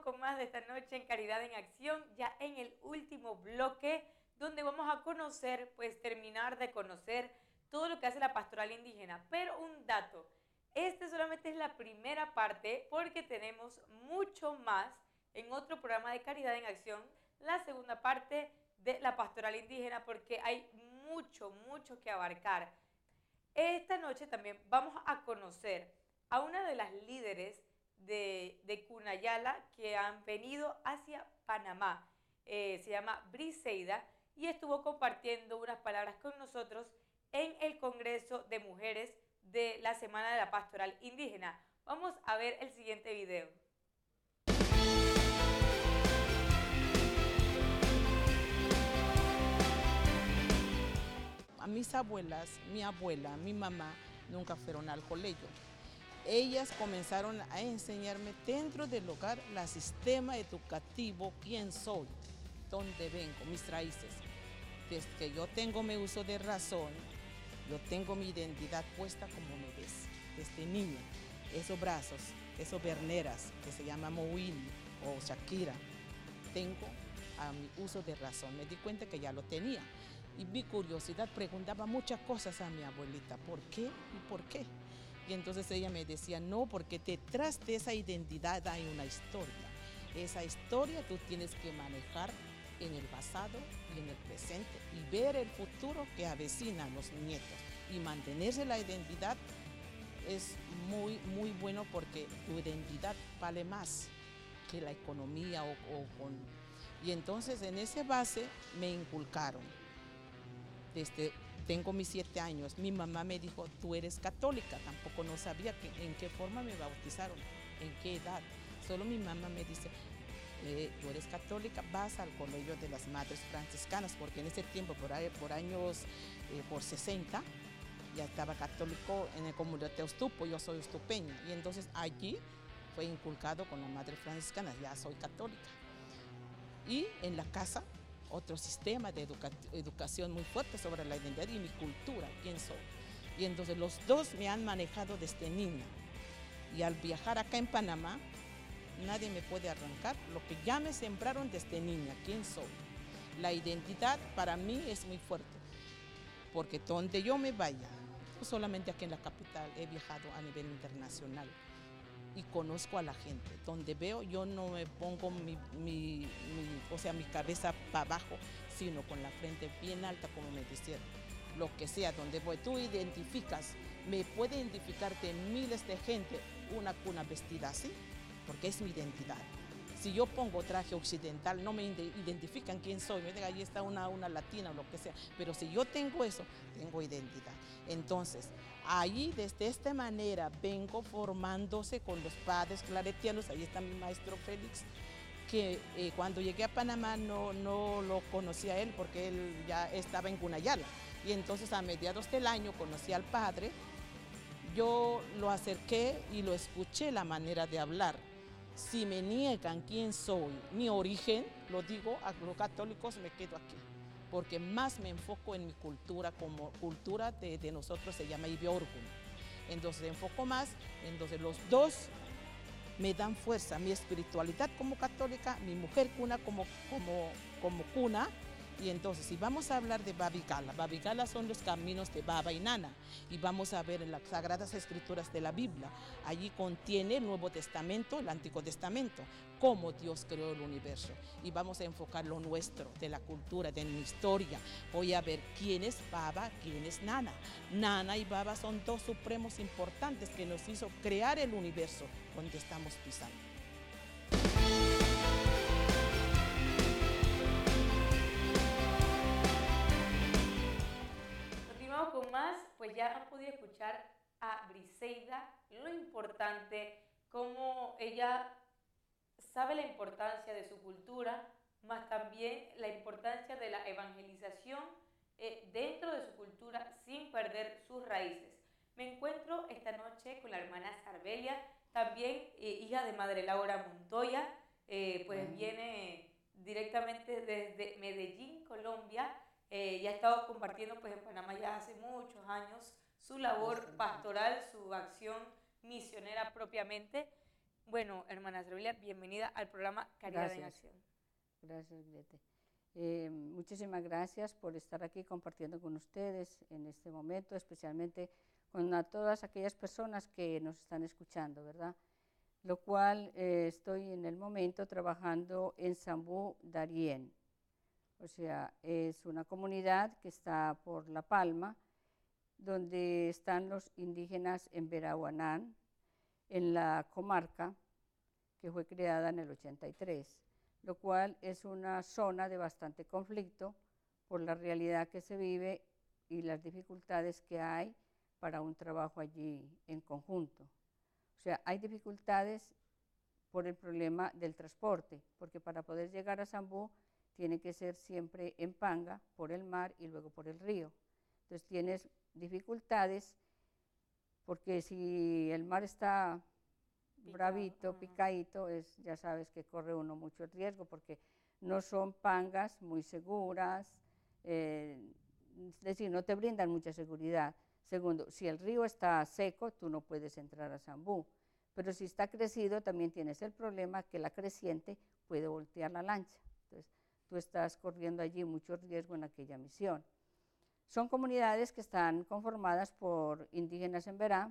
Con más de esta noche en Caridad en Acción, ya en el último bloque, donde vamos a conocer, pues terminar de conocer todo lo que hace la pastoral indígena. Pero un dato, solamente es la primera parte, porque tenemos mucho más en otro programa de Caridad en Acción, la segunda parte de la pastoral indígena, porque hay mucho que abarcar. Esta noche también vamos a conocer a una de las líderes de Cunayala que han venido hacia Panamá. Se llama Briseida y estuvo compartiendo unas palabras con nosotros en el Congreso de Mujeres de la Semana de la Pastoral Indígena. Vamos a ver el siguiente video. A mis abuelas, mi abuela, mi mamá, nunca fueron al colegio. Ellas comenzaron a enseñarme dentro del hogar el sistema educativo, quién soy, dónde vengo, mis raíces. Desde que yo tengo mi uso de razón, yo tengo mi identidad puesta como me ves, desde niña. Esos brazos, esos verneras que se llaman Mowini o Shakira, tengo a mi uso de razón. Me di cuenta que ya lo tenía. Y mi curiosidad preguntaba muchas cosas a mi abuelita, ¿por qué y por qué? Y entonces ella me decía, no, porque detrás de esa identidad hay una historia. Esa historia tú tienes que manejar en el pasado y en el presente y ver el futuro que avecina a los nietos. Y mantenerse la identidad es muy bueno porque tu identidad vale más que la economía Y entonces en esa base me inculcaron. Tengo mis 7 años, mi mamá me dijo, tú eres católica, tampoco no sabía en qué forma me bautizaron, en qué edad. Solo mi mamá me dice, tú eres católica, vas al colegio de las madres franciscanas, porque en ese tiempo, por años, por 60, ya estaba católico en el comunidad de Eustupo, yo soy eustupeña, y entonces allí fue inculcado con la madre franciscana, ya soy católica. Y en la casa, otro sistema de educación muy fuerte sobre la identidad y mi cultura, quién soy. Y entonces los dos me han manejado desde niña. Y al viajar acá en Panamá, nadie me puede arrancar lo que ya me sembraron desde niña, quién soy. La identidad para mí es muy fuerte, porque donde yo me vaya, no solamente aquí en la capital, he viajado a nivel internacional y conozco a la gente. Donde veo, yo no me pongo mi cabeza para abajo, sino con la frente bien alta, como me decían. Lo que sea, donde voy, tú identificas, me puede identificarte miles de gente, una cuna vestida así, porque es mi identidad. Si yo pongo traje occidental, no me identifican quién soy, me digan, ahí está una latina o lo que sea, pero si yo tengo eso, tengo identidad. Entonces, ahí desde esta manera vengo formándose con los padres claretianos, ahí está mi maestro Félix, que cuando llegué a Panamá no lo conocí a él porque él ya estaba en Gunayala. Y entonces a mediados del año conocí al padre, yo lo acerqué y lo escuché la manera de hablar. Si me niegan quién soy, mi origen, lo digo, a los católicos me quedo aquí, porque más me enfoco en mi cultura, como cultura de nosotros se llama Ibiorgun. Entonces enfoco más, entonces los dos me dan fuerza, mi espiritualidad como católica, mi mujer cuna como cuna. Y entonces, si vamos a hablar de Babigala son los caminos de Baba y Nana, y vamos a ver en las Sagradas Escrituras de la Biblia, allí contiene el Nuevo Testamento, el Antiguo Testamento, cómo Dios creó el universo, y vamos a enfocar lo nuestro, de la cultura, de mi historia. Voy a ver quién es Baba, quién es Nana. Nana y Baba son dos supremos importantes que nos hizo crear el universo donde estamos pisando. Con más, pues ya han podido escuchar a Briseida, lo importante, cómo ella sabe la importancia de su cultura, más también la importancia de la evangelización dentro de su cultura sin perder sus raíces. Me encuentro esta noche con la hermana Sarbelia, también hija de Madre Laura Montoya, pues viene directamente desde Medellín, Colombia. Ya ha estado compartiendo pues en Panamá ya hace muchos años su labor pastoral, su acción misionera propiamente. Bueno, hermana Sarbelia, bienvenida al programa Caridad en Acción. Gracias, Grete. Muchísimas gracias por estar aquí compartiendo con ustedes en este momento, especialmente con todas aquellas personas que nos están escuchando, ¿verdad? Lo cual estoy en el momento trabajando en Sambú Darién. O sea, es una comunidad que está por La Palma, donde están los indígenas en Verahuanán, en la comarca que fue creada en el 83, lo cual es una zona de bastante conflicto por la realidad que se vive y las dificultades que hay para un trabajo allí en conjunto. O sea, hay dificultades por el problema del transporte, porque para poder llegar a Sambú tiene que ser siempre en Panga, por el mar y luego por el río. Entonces tienes dificultades porque si el mar está bravito, picadito, ya sabes que corre uno mucho riesgo porque no son pangas muy seguras, es decir, no te brindan mucha seguridad. Segundo, si el río está seco, tú no puedes entrar a Sambú, pero si está crecido también tienes el problema que la creciente puede voltear la lancha. Entonces, tú estás corriendo allí mucho riesgo en aquella misión. Son comunidades que están conformadas por indígenas en Verá,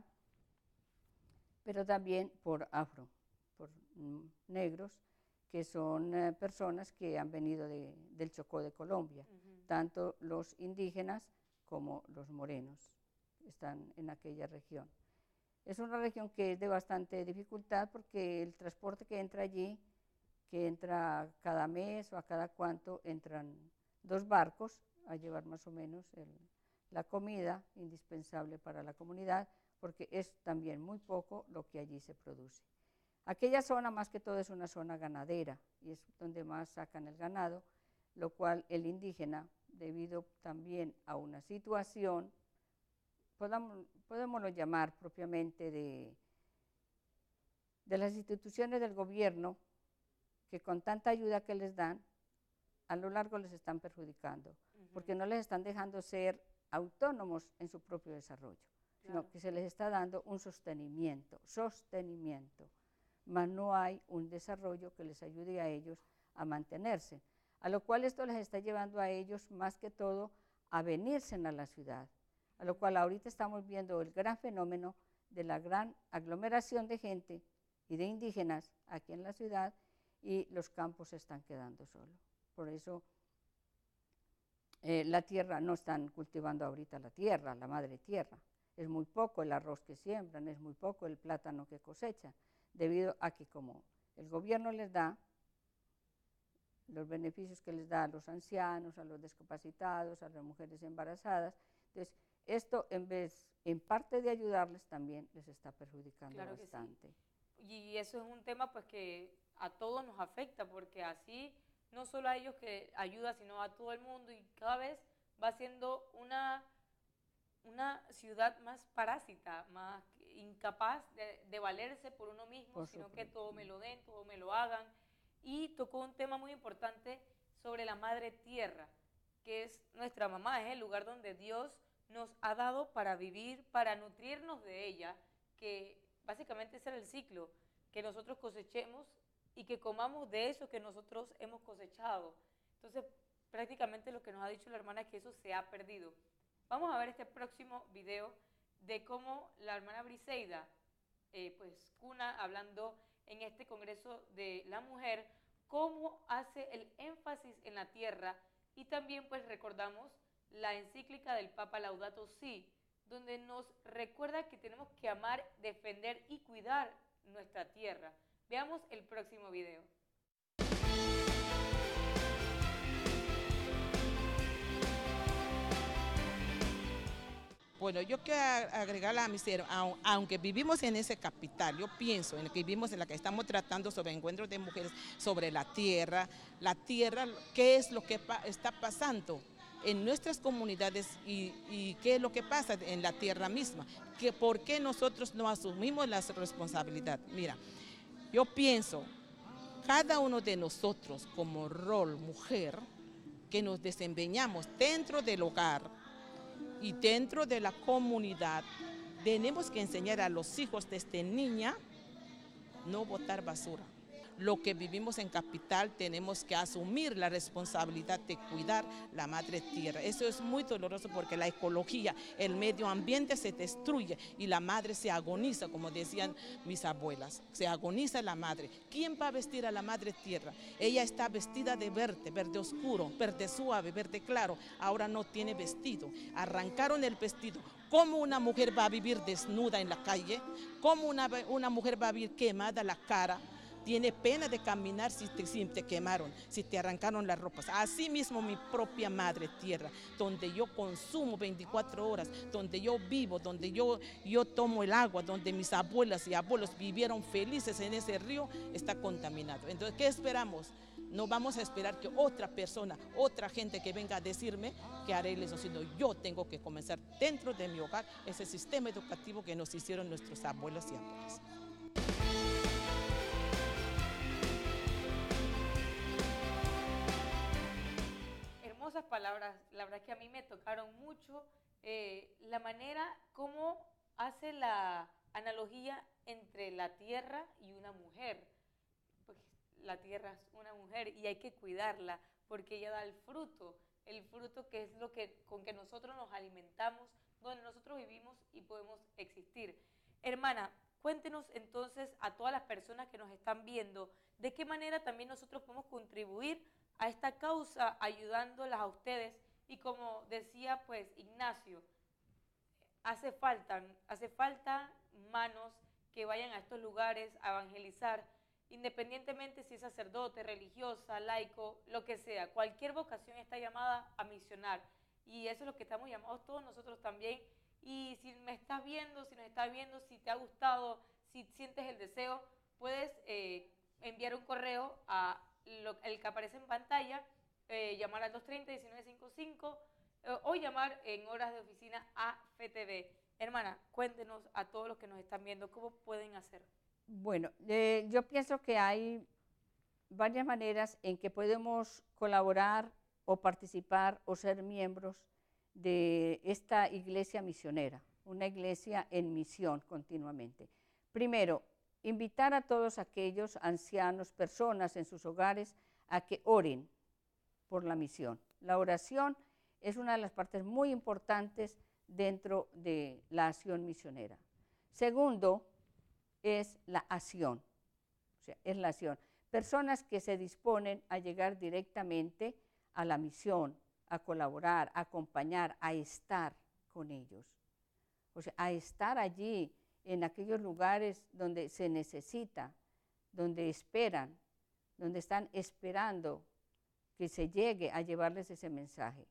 pero también por afro, por negros, que son personas que han venido del Chocó de Colombia, tanto los indígenas como los morenos están en aquella región. Es una región que es de bastante dificultad porque el transporte que entra allí, que entra cada mes o a cada cuanto, entran 2 barcos a llevar más o menos la comida indispensable para la comunidad, porque es también muy poco lo que allí se produce. Aquella zona más que todo es una zona ganadera y es donde más sacan el ganado, lo cual el indígena, debido también a una situación, podémoslo llamar propiamente de las instituciones del gobierno que con tanta ayuda que les dan, a lo largo les están perjudicando, porque no les están dejando ser autónomos en su propio desarrollo, sino que se les está dando un sostenimiento, mas no hay un desarrollo que les ayude a ellos a mantenerse, a lo cual esto les está llevando a ellos más que todo a venirse a la ciudad, a lo cual ahorita estamos viendo el gran fenómeno de la gran aglomeración de gente y de indígenas aquí en la ciudad, y los campos se están quedando solos. Por eso la tierra, no están cultivando ahorita la tierra, la madre tierra. Es muy poco el arroz que siembran, es muy poco el plátano que cosechan, debido a que como el gobierno les da los beneficios que les da a los ancianos, a los discapacitados, a las mujeres embarazadas, entonces esto en parte de ayudarles también les está perjudicando bastante. Y eso es un tema pues que a todos nos afecta, porque así no solo a ellos que ayuda, sino a todo el mundo, y cada vez va siendo una ciudad más parásita, más incapaz de valerse por uno mismo, sino que todo me lo den, todo me lo hagan. Y tocó un tema muy importante sobre la madre tierra, que es nuestra mamá, es el lugar donde Dios nos ha dado para vivir, para nutrirnos de ella, que básicamente ese era el ciclo, que nosotros cosechemos y que comamos de eso que nosotros hemos cosechado. Entonces, prácticamente lo que nos ha dicho la hermana es que eso se ha perdido. Vamos a ver este próximo video de cómo la hermana Briseida, pues Cuna, hablando en este Congreso de la Mujer, cómo hace el énfasis en la tierra, y también pues recordamos la encíclica del Papa Laudato Si, donde nos recuerda que tenemos que amar, defender y cuidar nuestra tierra. Veamos el próximo video. Bueno, yo quiero agregar a mis hermanos, aunque vivimos en ese capital, yo pienso en que vivimos en la que estamos tratando sobre encuentros de mujeres, sobre la tierra, qué es lo que está pasando en nuestras comunidades y qué es lo que pasa en la tierra misma, que por qué nosotros no asumimos la responsabilidad. Mira, yo pienso, cada uno de nosotros como rol mujer, que nos desempeñamos dentro del hogar y dentro de la comunidad, tenemos que enseñar a los hijos desde niña no botar basura. Lo que vivimos en capital tenemos que asumir la responsabilidad de cuidar la madre tierra. Eso es muy doloroso porque la ecología, el medio ambiente se destruye y la madre se agoniza, como decían mis abuelas, se agoniza la madre. ¿Quién va a vestir a la madre tierra? Ella está vestida de verde, verde oscuro, verde suave, verde claro, ahora no tiene vestido. Arrancaron el vestido. ¿Cómo una mujer va a vivir desnuda en la calle? ¿Cómo una mujer va a vivir quemada la cara? Tiene pena de caminar si te quemaron, si te arrancaron las ropas. Así mismo mi propia madre tierra, donde yo consumo 24 horas, donde yo vivo, donde yo tomo el agua, donde mis abuelas y abuelos vivieron felices en ese río, está contaminado. Entonces, ¿qué esperamos? No vamos a esperar que otra persona, otra gente que venga a decirme que haré eso, sino yo tengo que comenzar dentro de mi hogar ese sistema educativo que nos hicieron nuestros abuelos y abuelas. Hermosas palabras, la verdad que a mí me tocaron mucho la manera como hace la analogía entre la tierra y una mujer. Pues la tierra es una mujer y hay que cuidarla porque ella da el fruto que es con que nosotros nos alimentamos, donde nosotros vivimos y podemos existir. Hermana, cuéntenos entonces a todas las personas que nos están viendo, de qué manera también nosotros podemos contribuir a esta causa, ayudándolas a ustedes. Y como decía pues Ignacio, hace falta manos que vayan a estos lugares a evangelizar, independientemente si es sacerdote, religiosa, laico, lo que sea. Cualquier vocación está llamada a misionar, y eso es lo que estamos llamados todos nosotros también. Y si me estás viendo, si nos estás viendo, si te ha gustado, si sientes el deseo, puedes enviar un correo a el que aparece en pantalla, llamar al 230-1955 o llamar en horas de oficina a FTV. Hermana, cuéntenos a todos los que nos están viendo cómo pueden hacer. Bueno, yo pienso que hay varias maneras en que podemos colaborar o participar o ser miembros de esta iglesia misionera, una iglesia en misión continuamente. Primero, invitar a todos aquellos ancianos, personas en sus hogares, a que oren por la misión. La oración es una de las partes muy importantes dentro de la acción misionera. Segundo, es la acción, o sea, es la acción. Personas que se disponen a llegar directamente a la misión, a colaborar, a acompañar, a estar con ellos. O sea, a estar allí en aquellos lugares donde se necesita, donde esperan, donde están esperando que se llegue a llevarles ese mensaje.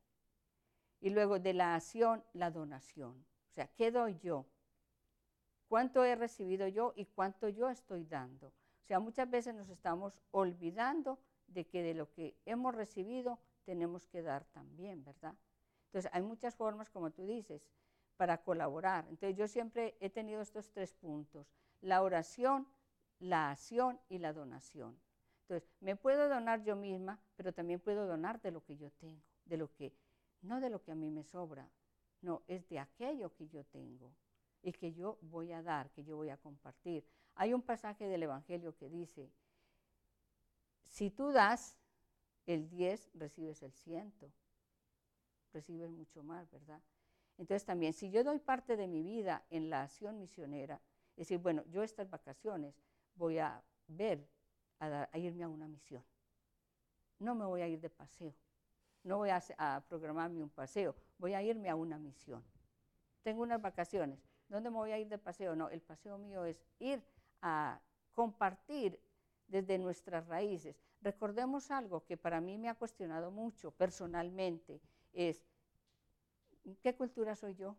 Y luego de la acción, la donación. O sea, ¿qué doy yo? ¿Cuánto he recibido yo y cuánto yo estoy dando? O sea, muchas veces nos estamos olvidando de que de lo que hemos recibido tenemos que dar también, ¿verdad? Entonces, hay muchas formas, como tú dices, para colaborar. Entonces, yo siempre he tenido estos 3 puntos: la oración, la acción y la donación. Entonces, me puedo donar yo misma, pero también puedo donar de lo que yo tengo, de lo que, no de lo que a mí me sobra, no, es de aquello que yo tengo y que yo voy a dar, que yo voy a compartir. Hay un pasaje del Evangelio que dice: si tú das el 10, recibes el 100, recibes mucho más, ¿verdad? Entonces también, si yo doy parte de mi vida en la acción misionera, es decir, bueno, yo estas vacaciones voy a ver, a irme a una misión. No me voy a ir de paseo, no voy a programarme un paseo, voy a irme a una misión. Tengo unas vacaciones, ¿dónde me voy a ir de paseo? No, el paseo mío es ir a compartir desde nuestras raíces. Recordemos algo que para mí me ha cuestionado mucho personalmente, es ¿qué cultura soy yo?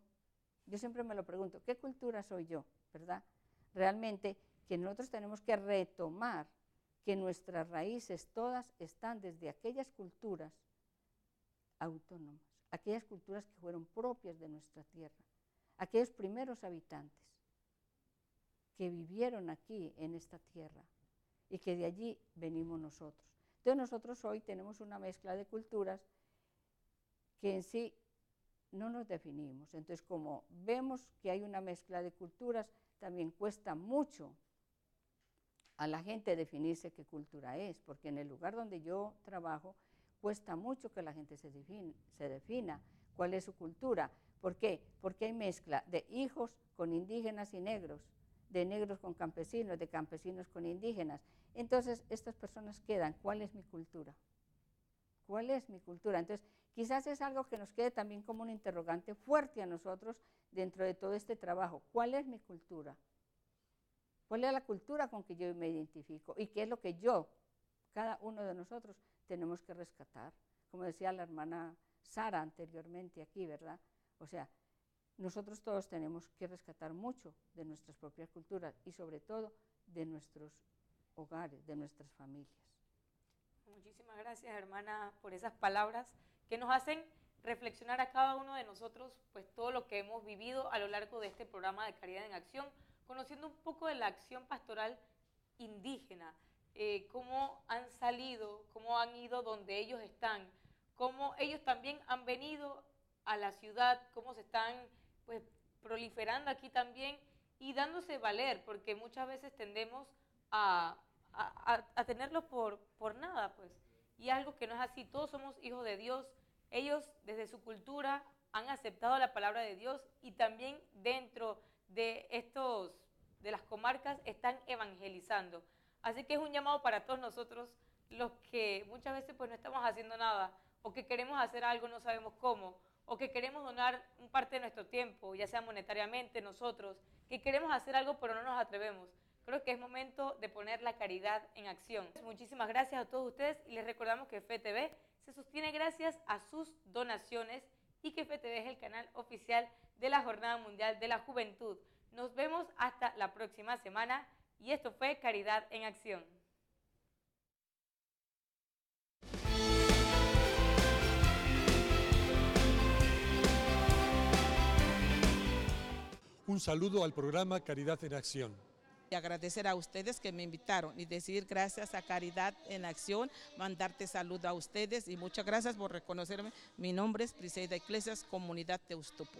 Yo siempre me lo pregunto, ¿qué cultura soy yo? ¿Verdad? Realmente que nosotros tenemos que retomar que nuestras raíces todas están desde aquellas culturas autónomas, aquellas culturas que fueron propias de nuestra tierra, aquellos primeros habitantes que vivieron aquí en esta tierra y que de allí venimos nosotros. Entonces nosotros hoy tenemos una mezcla de culturas que en sí no nos definimos. Entonces, como vemos que hay una mezcla de culturas, también cuesta mucho a la gente definirse qué cultura es, porque en el lugar donde yo trabajo cuesta mucho que la gente se defina cuál es su cultura. ¿Por qué? Porque hay mezcla de hijos con indígenas y negros, de negros con campesinos, de campesinos con indígenas. Entonces, estas personas quedan, ¿cuál es mi cultura? ¿Cuál es mi cultura? Entonces, quizás es algo que nos quede también como un interrogante fuerte a nosotros dentro de todo este trabajo. ¿Cuál es mi cultura? ¿Cuál es la cultura con que yo me identifico? ¿Y qué es lo que yo, cada uno de nosotros, tenemos que rescatar? Como decía la hermana Sara anteriormente aquí, ¿verdad? O sea, nosotros todos tenemos que rescatar mucho de nuestras propias culturas y sobre todo de nuestros hogares, de nuestras familias. Muchísimas gracias, hermana, por esas palabras que nos hacen reflexionar a cada uno de nosotros, pues todo lo que hemos vivido a lo largo de este programa de Caridad en Acción, conociendo un poco de la acción pastoral indígena, cómo han salido, cómo han ido donde ellos están, cómo ellos también han venido a la ciudad, cómo se están pues proliferando aquí también y dándose valer, porque muchas veces tendemos a tenerlos por nada, pues. Y algo que no es así, todos somos hijos de Dios, ellos desde su cultura han aceptado la palabra de Dios y también dentro de las comarcas están evangelizando. Así que es un llamado para todos nosotros, los que muchas veces pues no estamos haciendo nada, o que queremos hacer algo, no sabemos cómo, o que queremos donar un parte de nuestro tiempo, ya sea monetariamente nosotros, que queremos hacer algo pero no nos atrevemos. Creo que es momento de poner la caridad en acción. Muchísimas gracias a todos ustedes y les recordamos que FETV se sostiene gracias a sus donaciones y que FETV es el canal oficial de la Jornada Mundial de la Juventud. Nos vemos hasta la próxima semana y esto fue Caridad en Acción. Un saludo al programa Caridad en Acción. Y agradecer a ustedes que me invitaron y decir gracias a Caridad en Acción, mandarte salud a ustedes y muchas gracias por reconocerme. Mi nombre es Briseida Iglesias, Comunidad Teustupo.